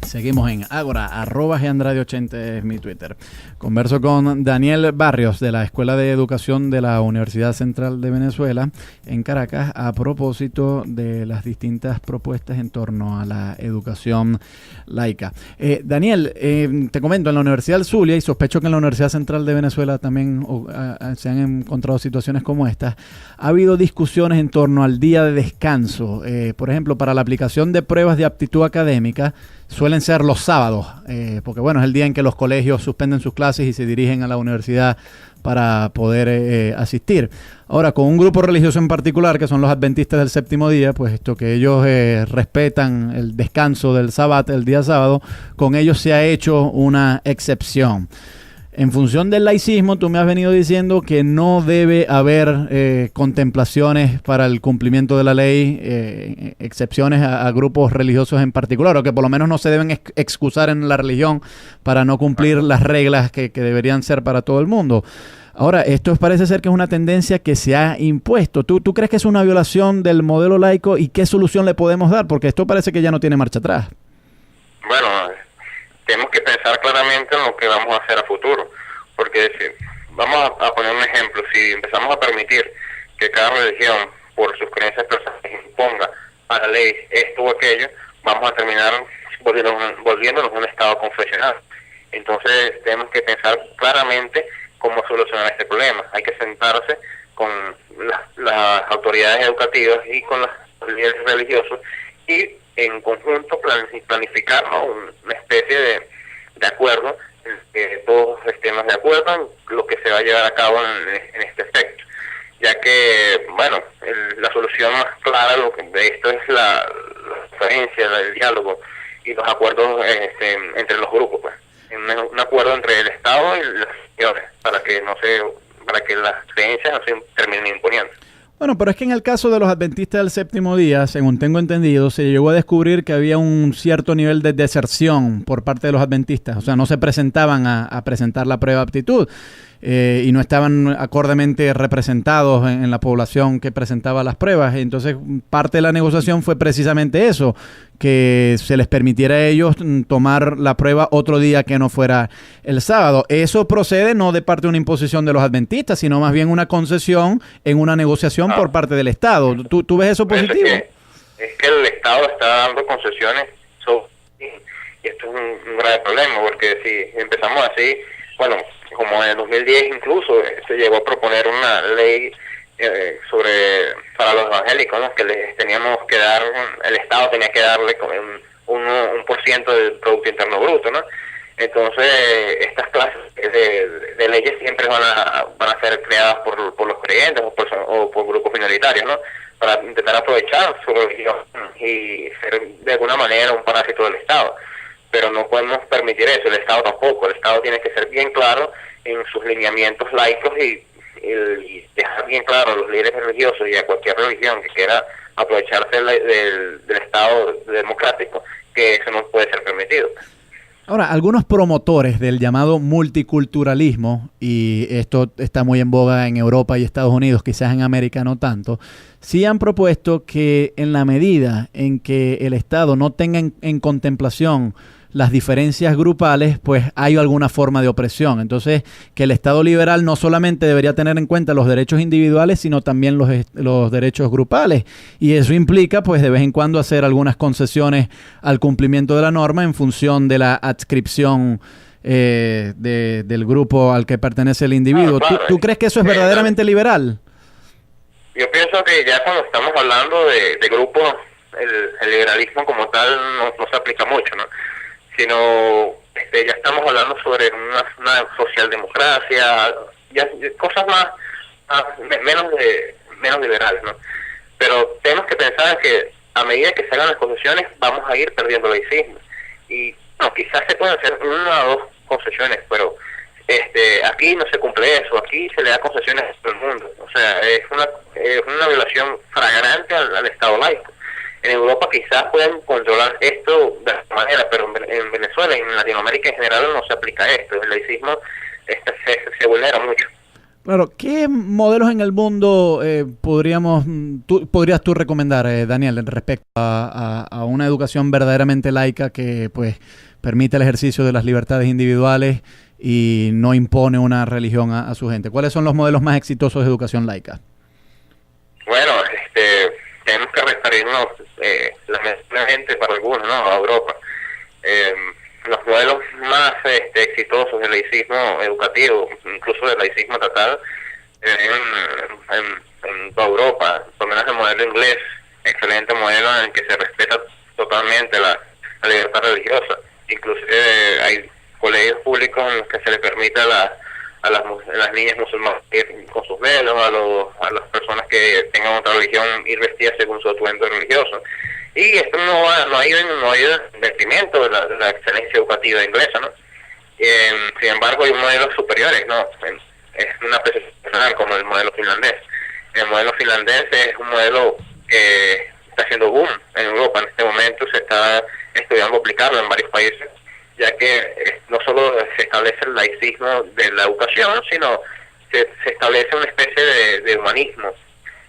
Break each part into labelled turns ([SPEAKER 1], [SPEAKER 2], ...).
[SPEAKER 1] Seguimos en Ágora, @Andrade80 es mi Twitter. Converso con Daniel Barrios de la Escuela de Educación de la Universidad Central de Venezuela en Caracas a propósito de las distintas propuestas en torno a la educación laica. Daniel, te comento, en la Universidad del Zulia, y sospecho que en la Universidad Central de Venezuela también se han encontrado situaciones como estas, ha habido discusiones en torno al día de descanso. Por ejemplo, para la aplicación de pruebas de aptitud académica, suelen ser los sábados, porque bueno, es el día en que los colegios suspenden sus clases y se dirigen a la universidad para poder asistir. Ahora, con un grupo religioso en particular, que son los adventistas del séptimo día, pues esto que ellos respetan el descanso del sábado, el día sábado, con ellos se ha hecho una excepción. En función del laicismo, tú me has venido diciendo que no debe haber contemplaciones para el cumplimiento de la ley, excepciones a grupos religiosos en particular, o que por lo menos no se deben excusar en la religión para no cumplir las reglas que deberían ser para todo el mundo. Ahora, esto parece ser que es una tendencia que se ha impuesto. ¿Tú crees que es una violación del modelo laico y qué solución le podemos dar? Porque esto parece que ya no tiene marcha atrás.
[SPEAKER 2] Bueno, tenemos que pensar claramente en lo que vamos a hacer a futuro, porque vamos a poner un ejemplo. Si empezamos a permitir que cada religión, por sus creencias personales, imponga a la ley esto o aquello, vamos a terminar volviéndonos un estado confesional. Entonces tenemos que pensar claramente cómo solucionar este problema. Hay que sentarse con las autoridades educativas y con los líderes religiosos y en conjunto planificar, ¿no?, una especie de acuerdo en que todos estemos de acuerdo en lo que se va a llevar a cabo en este aspecto, ya que, bueno, la solución más clara de esto es la diferencia, el diálogo y los acuerdos entre los grupos, pues, un acuerdo entre el Estado y las religiones para que las creencias no se terminen imponiendo.
[SPEAKER 1] Bueno, pero es que en el caso de los adventistas del séptimo día, según tengo entendido, se llegó a descubrir que había un cierto nivel de deserción por parte de los adventistas. O sea, no se presentaban a presentar la prueba de aptitud y no estaban acordemente representados en la población que presentaba las pruebas. Entonces, parte de la negociación fue precisamente eso, que se les permitiera a ellos tomar la prueba otro día que no fuera el sábado. Eso procede no de parte de una imposición de los adventistas, sino más bien una concesión en una negociación por parte del Estado. ¿Tú ves eso positivo?
[SPEAKER 2] Es que el Estado está dando concesiones y esto es un grave problema, porque si empezamos así, bueno, como en el 2010 incluso se llegó a proponer una ley para los evangélicos, ¿no?, que les teníamos que dar, el Estado tenía que darle un 1% del Producto Interno Bruto, ¿no? Entonces estas clases de leyes siempre van a ser creadas por los creyentes o por grupos minoritarios, ¿no?, para intentar aprovechar su religión y ser de alguna manera un parásito del Estado. Pero no podemos permitir eso, el Estado tampoco. El Estado tiene que ser bien claro en sus lineamientos laicos y dejar bien claro a los líderes religiosos y a cualquier religión que quiera aprovecharse del Estado democrático que eso no puede ser permitido.
[SPEAKER 1] Ahora, algunos promotores del llamado multiculturalismo, y esto está muy en boga en Europa y Estados Unidos, quizás en América no tanto, sí han propuesto que en la medida en que el Estado no tenga en contemplación las diferencias grupales, pues hay alguna forma de opresión. Entonces, que el Estado liberal no solamente debería tener en cuenta los derechos individuales, sino también los derechos grupales. Y eso implica, pues, de vez en cuando hacer algunas concesiones al cumplimiento de la norma en función de la adscripción del grupo al que pertenece el individuo.
[SPEAKER 2] Claro.
[SPEAKER 1] ¿Tú crees que eso es verdaderamente liberal?
[SPEAKER 2] Yo pienso que ya cuando estamos hablando de grupos, el liberalismo como tal no se aplica mucho, ¿no? Sino ya estamos hablando sobre una socialdemocracia, ya cosas menos liberales, ¿no? Pero tenemos que pensar que a medida que se hagan las concesiones vamos a ir perdiendo laicismo. Y no, quizás se pueden hacer una o dos concesiones, pero aquí no se cumple eso, aquí se le da concesiones a todo el mundo. O sea, es una violación flagrante al Estado laico. En Europa quizás pueden controlar esto de esta manera, pero en Venezuela y en Latinoamérica en general no se aplica esto. El laicismo se vulnera mucho.
[SPEAKER 1] Claro, ¿qué modelos en el mundo podrías tú recomendar, Daniel, respecto a una educación verdaderamente laica que pues permite el ejercicio de las libertades individuales y no impone una religión a su gente? ¿Cuáles son los modelos más exitosos de educación laica?
[SPEAKER 2] Bueno, tenemos que referirnos lamentablemente para algunos, ¿no?, a Europa. Los modelos más exitosos del laicismo educativo, incluso del laicismo estatal, en toda Europa, por lo menos el modelo inglés, excelente modelo en el que se respeta totalmente la libertad religiosa. Inclusive hay colegios públicos en los que se le permite a las niñas musulmanas ir con sus velos, a las personas que tengan otra religión ir vestidas según su atuendo religioso. Y esto no ha ido en detrimento de la excelencia educativa inglesa, ¿no? Sin embargo, hay modelos superiores, ¿no? Es una apreciación como el modelo finlandés. El modelo finlandés es un modelo que está haciendo boom en Europa. En este momento se está estudiando aplicarlo en varios países, ya que no solo se establece el laicismo de la educación, sino se establece una especie de humanismo,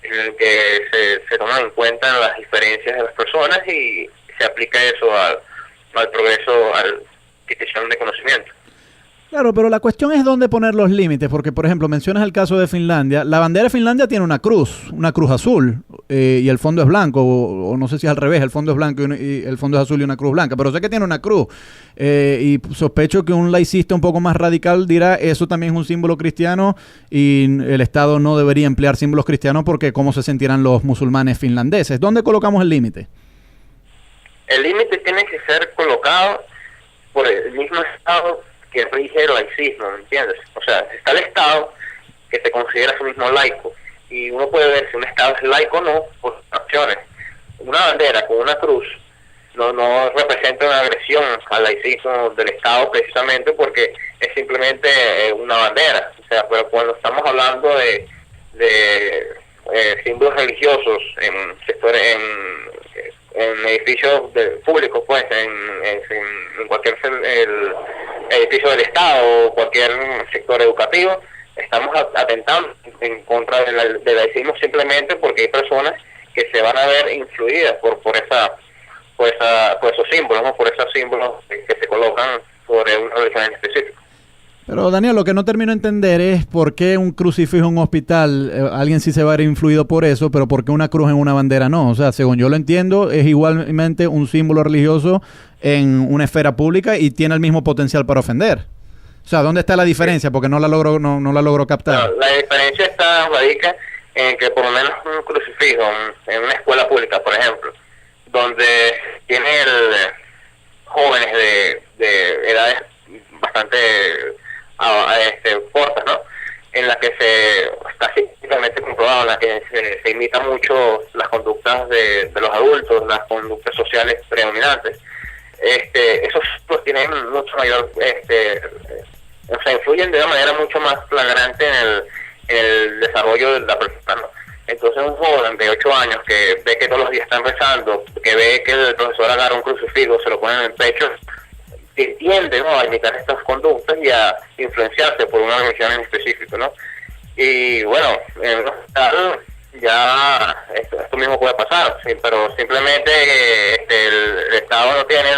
[SPEAKER 2] en el que se toman en cuenta las diferencias de las personas y se aplica eso al progreso, a la adquisición de conocimiento.
[SPEAKER 1] Claro, pero la cuestión es dónde poner los límites, porque por ejemplo mencionas el caso de Finlandia. La bandera de Finlandia tiene una cruz azul, y el fondo es blanco, o no sé si es al revés, el fondo es blanco y el fondo es azul y una cruz blanca, pero sé que tiene una cruz, y sospecho que un laicista un poco más radical dirá eso también es un símbolo cristiano y el Estado no debería emplear símbolos cristianos porque cómo se sentirán los musulmanes finlandeses. ¿Dónde colocamos el límite?
[SPEAKER 2] El límite tiene que ser colocado por el mismo Estado que rige el laicismo, ¿me entiendes? O sea, está el Estado que se considera a sí mismo laico, y uno puede ver si un Estado es laico o no por acciones. Una bandera con una cruz no representa una agresión al laicismo del Estado, precisamente porque es simplemente una bandera. O sea, pero cuando estamos hablando de símbolos religiosos en sectores, en edificios públicos, pues, en cualquier edificio del Estado o cualquier sector educativo, estamos atentando en contra del laicismo simplemente porque hay personas que se van a ver influidas por esos símbolos, ¿no? Por esos símbolos que se colocan sobre una religión en específico.
[SPEAKER 1] Pero Daniel, lo que no termino de entender es por qué un crucifijo en un hospital, alguien sí se va a ver influido por eso, pero por qué una cruz en una bandera no. O sea, según yo lo entiendo, es igualmente un símbolo religioso en una esfera pública y tiene el mismo potencial para ofender. O sea, ¿dónde está la diferencia? Porque no la logro captar.
[SPEAKER 2] No, la diferencia radica en que por lo menos un crucifijo en una escuela pública, por ejemplo, donde tiene jóvenes de edades bastante cortas, ¿no? En la que está científicamente comprobado, en la que se imitan mucho las conductas de los adultos, las conductas sociales predominantes. Esos pues tienen mucho mayor, o sea, influyen de una manera mucho más flagrante en el desarrollo de la persona, ¿no? Entonces un joven de 8 años que ve que todos los días están rezando, que ve que el profesor agarra un crucifijo, se lo pone en el pecho, tiende, ¿no?, a imitar estas conductas y a influenciarse por una religión en específico, ¿no? Y bueno, en un hospital ya esto mismo puede pasar, sí, pero simplemente el Estado no tiene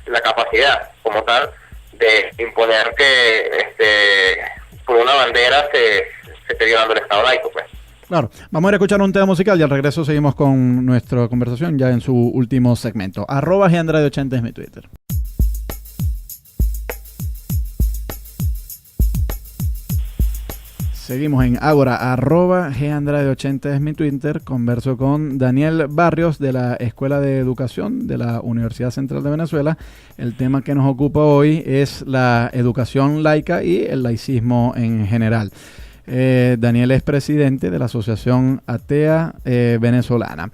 [SPEAKER 2] la capacidad como tal de imponer que por una bandera se esté violando el Estado laico, pues.
[SPEAKER 1] Claro, vamos a ir a escuchar un tema musical y al regreso seguimos con nuestra conversación ya en su último segmento. @Gandrade80 es mi Twitter. Seguimos en Ágora, @GAndrade80 es mi Twitter. Converso con Daniel Barrios de la Escuela de Educación de la Universidad Central de Venezuela. El tema que nos ocupa hoy es la educación laica y el laicismo en general. Daniel es presidente de la Asociación Atea Venezolana.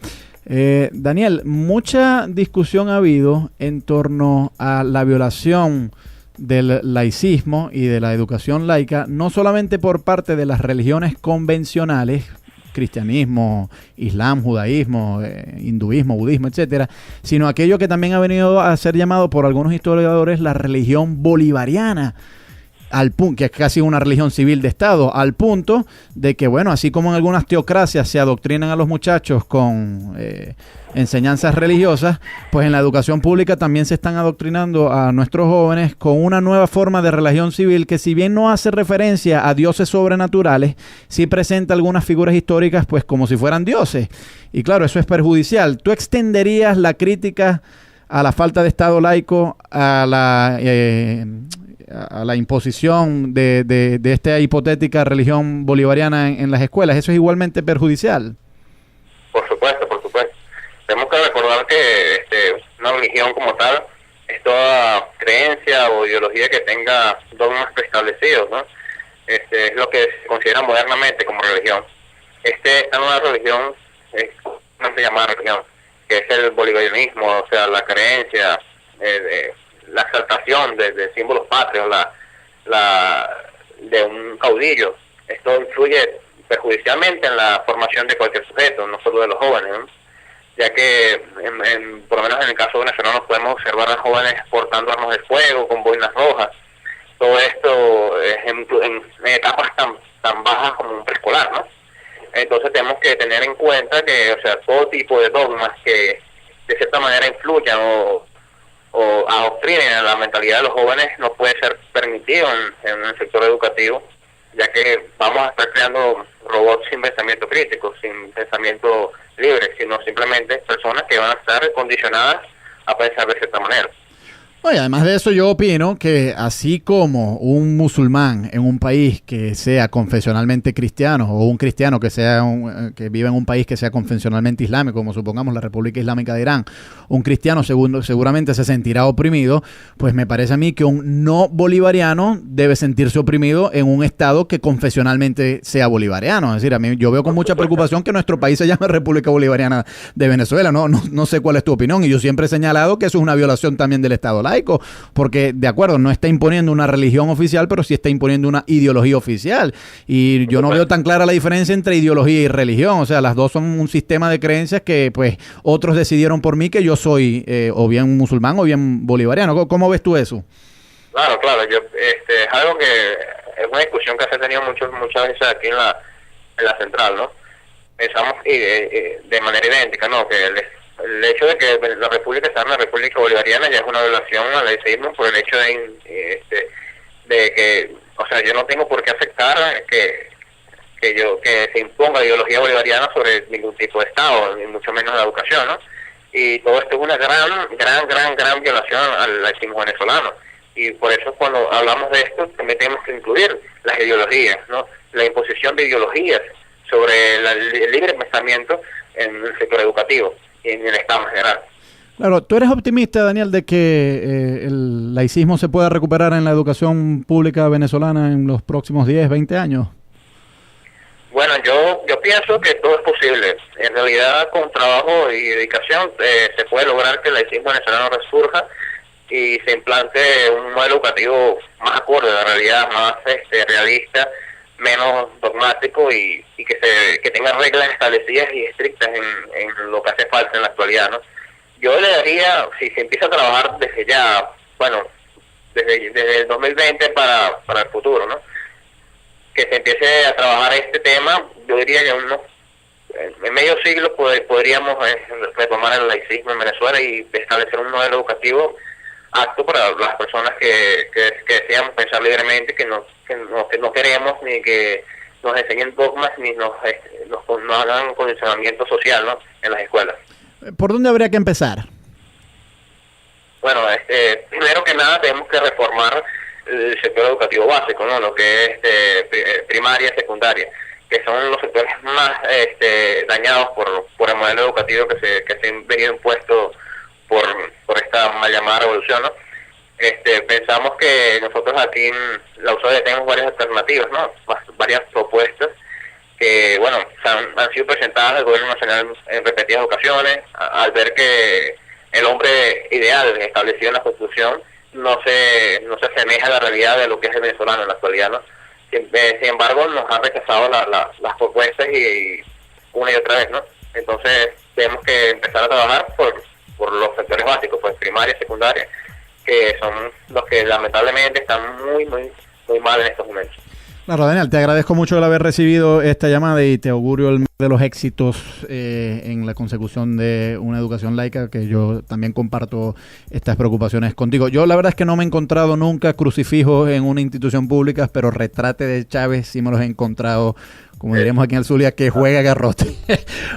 [SPEAKER 1] Daniel, mucha discusión ha habido en torno a la violación del laicismo y de la educación laica, no solamente por parte de las religiones convencionales, cristianismo, islam, judaísmo, hinduismo, budismo, etcétera, sino aquello que también ha venido a ser llamado por algunos historiadores la religión bolivariana. al punto que es casi una religión civil de Estado, al punto de que, bueno, así como en algunas teocracias se adoctrinan a los muchachos con enseñanzas religiosas, pues en la educación pública también se están adoctrinando a nuestros jóvenes con una nueva forma de religión civil que, si bien no hace referencia a dioses sobrenaturales, sí presenta algunas figuras históricas pues como si fueran dioses. Y claro, eso es perjudicial. ¿Tú extenderías la crítica a la falta de Estado laico, a la imposición de esta hipotética religión bolivariana en las escuelas? ¿Eso es igualmente perjudicial?
[SPEAKER 2] Por supuesto, por supuesto. Tenemos que recordar que una religión como tal es toda creencia o ideología que tenga dogmas preestablecidos, ¿no? Es lo que se considera modernamente como religión. Esta nueva religión no se llama religión, que es el bolivarianismo, o sea, la creencia, la exaltación de símbolos patrios, de un caudillo. Esto influye perjudicialmente en la formación de cualquier sujeto, no solo de los jóvenes, ¿no? Ya que por lo menos en el caso venezolano podemos observar a jóvenes portando armas de fuego, con boinas rojas. Todo esto es en etapas tan bajas como un preescolar, ¿no? Entonces tenemos que tener en cuenta que, o sea, todo tipo de dogmas que de cierta manera influyan o adoctrinen a la mentalidad de los jóvenes no puede ser permitido en el sector educativo, ya que vamos a estar creando robots sin pensamiento crítico, sin pensamiento libre, sino simplemente personas que van a estar condicionadas a pensar de cierta manera.
[SPEAKER 1] Oye, además de eso, yo opino que así como un musulmán en un país que sea confesionalmente cristiano, o un cristiano que vive en un país que sea confesionalmente islámico, como supongamos la República Islámica de Irán, un cristiano seguramente se sentirá oprimido, pues me parece a mí que un no bolivariano debe sentirse oprimido en un estado que confesionalmente sea bolivariano. Es decir, a mí yo veo con mucha preocupación que nuestro país se llame República Bolivariana de Venezuela. No sé cuál es tu opinión, y yo siempre he señalado que eso es una violación también del Estado laico, porque de acuerdo, no está imponiendo una religión oficial, pero sí está imponiendo una ideología oficial, y yo no veo tan clara la diferencia entre ideología y religión. O sea, las dos son un sistema de creencias que pues otros decidieron por mí que yo soy o bien musulmán o bien bolivariano. ¿Cómo ves tú eso?
[SPEAKER 2] Claro, es algo que es una discusión que se ha tenido muchas veces aquí en la central, ¿no? Pensamos de manera idéntica, ¿no? Que el hecho de que la República sea una República Bolivariana ya es una violación al laicismo por el hecho de que, o sea, yo no tengo por qué aceptar que se imponga la ideología bolivariana sobre ningún tipo de Estado, ni mucho menos la educación, ¿no? Y todo esto es una gran violación al laicismo venezolano. Y por eso cuando hablamos de esto también tenemos que incluir las ideologías, ¿no? La imposición de ideologías sobre el libre pensamiento en el sector educativo y en el Estado en general.
[SPEAKER 1] Claro, ¿tú eres optimista, Daniel, de que el laicismo se pueda recuperar en la educación pública venezolana en los próximos 10, 20 años?
[SPEAKER 2] Bueno, yo pienso que todo es posible. En realidad, con trabajo y dedicación se puede lograr que el laicismo venezolano resurja y se implante un modelo educativo más acorde a la realidad, más realista, menos dogmático y que tenga reglas establecidas y estrictas en lo que hace falta en la actualidad, ¿no? Yo le daría, si se empieza a trabajar desde ya, bueno, desde el 2020 para el futuro, ¿no? Que se empiece a trabajar este tema, yo diría que en medio siglo podríamos retomar el laicismo en Venezuela y establecer un modelo educativo apto para las personas que deseamos pensar libremente, que no queremos ni que nos enseñen dogmas ni nos hagan condicionamiento social, ¿no? En las escuelas.
[SPEAKER 1] ¿Por dónde habría que empezar?
[SPEAKER 2] Bueno, primero que nada tenemos que reformar el sector educativo básico, ¿no? Lo que es primaria, secundaria, que son los sectores más dañados por el modelo educativo que se ha venido impuesto por esta mal llamada revolución, ¿no? Pensamos que nosotros aquí en la USAID tenemos varias alternativas, ¿no? Varias propuestas que, bueno, han sido presentadas al gobierno nacional en repetidas ocasiones, al ver que el hombre ideal establecido en la Constitución no se asemeja a la realidad de lo que es el venezolano en la actualidad, ¿no? Sin embargo, nos han rechazado las propuestas y una y otra vez, ¿no? Entonces, tenemos que empezar a trabajar por los sectores básicos, pues primaria, secundaria, que son los que lamentablemente están muy muy mal en estos momentos.
[SPEAKER 1] Claro, Daniel, te agradezco mucho el haber recibido esta llamada y te augurio el de los éxitos en la consecución de una educación laica, que yo también comparto estas preocupaciones contigo. Yo la verdad es que no me he encontrado nunca crucifijos en una institución pública, pero retrate de Chávez sí me los he encontrado, como diríamos aquí en el Zulia, que juega garrote.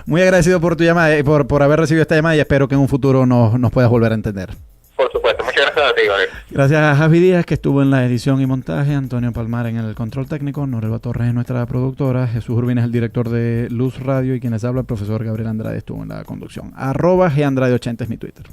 [SPEAKER 1] Muy agradecido por tu llamada, por haber recibido esta llamada, y espero que en un futuro nos puedas volver a entender.
[SPEAKER 2] Por supuesto, muchas gracias a ti, Gabriel.
[SPEAKER 1] Gracias a Javi Díaz, que estuvo en la edición y montaje, Antonio Palmar en el control técnico, Norelba Torres es nuestra productora, Jesús Urbina es el director de Luz Radio, y quien les habla, el profesor Gabriel Andrade, estuvo en la conducción. @GAndrade80 es mi Twitter.